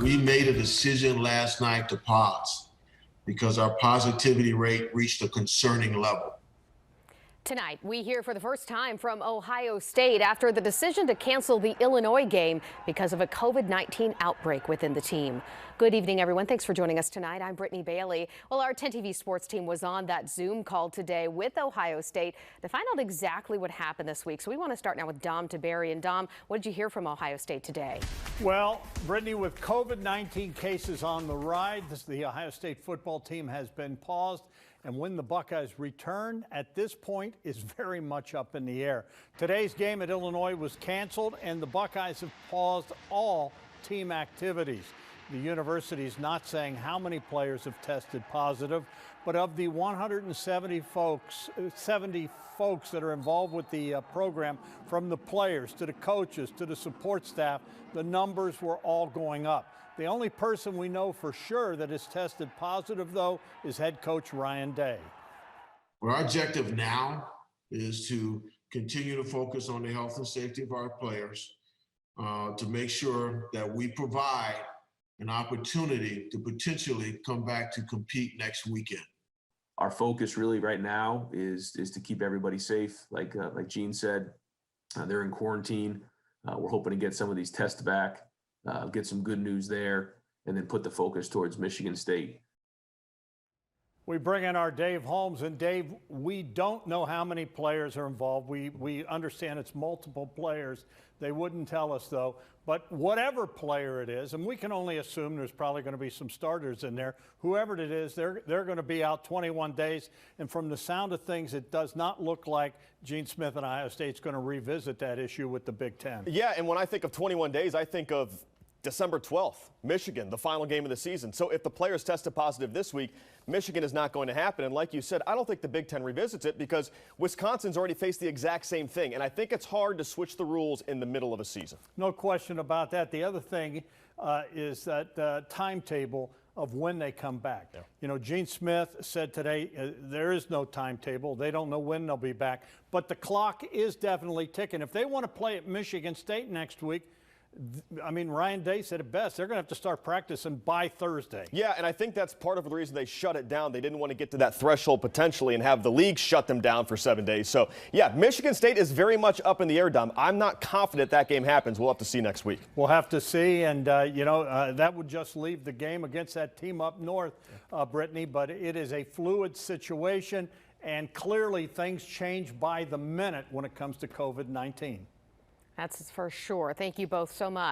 We made a decision last night to pause because our positivity rate reached a concerning level. Tonight, we hear for the first time from Ohio State after the decision to cancel the Illinois game because of a COVID-19 outbreak within the team. Good evening, everyone. Thanks for joining us tonight. I'm Brittany Bailey. Well, our 10 TV sports team was on that Zoom call today with Ohio State to find out exactly what happened this week. So we want to start now with Dom Taberry. And Dom, what did you hear from Ohio State today? Well, Brittany, with COVID-19 cases on the rise, the Ohio State football team has been paused. And when the Buckeyes return at this point is very much up in the air. Today's game at Illinois was canceled, and the Buckeyes have paused all team activities. The university is not saying how many players have tested positive, but of the 170 folks, 70 folks that are involved with the program, from the players to the coaches to the support staff, the numbers were all going up. The only person we know for sure that is tested positive, though, is head coach Ryan Day. Well, our objective now is to continue to focus on the health and safety of our players, to make sure that we provide an opportunity to potentially come back to compete next weekend. Our focus really right now is to keep everybody safe. Like Gene said, they're in quarantine. We're hoping to get some of these tests back. Get some good news there, and then put the focus towards Michigan State. We bring in our Dave Holmes, and Dave, we don't know how many players are involved. We understand it's multiple players. They wouldn't tell us, though. But whatever player it is, and we can only assume there's probably going to be some starters in there, whoever it is, they're going to be out 21 days. And from the sound of things, it does not look like Gene Smith and Ohio State's going to revisit that issue with the Big Ten. Yeah, and when I think of 21 days, I think of December 12th, Michigan, the final game of the season. So if the players tested positive this week, Michigan is not going to happen. And like you said, I don't think the Big Ten revisits it because Wisconsin's already faced the exact same thing. And I think it's hard to switch the rules in the middle of a season. No question about that. The other thing is that timetable of when they come back. Yeah. You know, Gene Smith said today there is no timetable. They don't know when they'll be back. But the clock is definitely ticking. If they want to play at Michigan State next week, I mean, Ryan Day said it best. They're going to have to start practicing by Thursday. Yeah, and I think that's part of the reason they shut it down. They didn't want to get to that threshold potentially and have the league shut them down for 7 days. So, yeah, Michigan State is very much up in the air, Dom. I'm not confident that game happens. We'll have to see next week. We'll have to see, and, that would just leave the game against that team up north, Brittany. But it is a fluid situation, and clearly things change by the minute when it comes to COVID-19. That's for sure. Thank you both so much.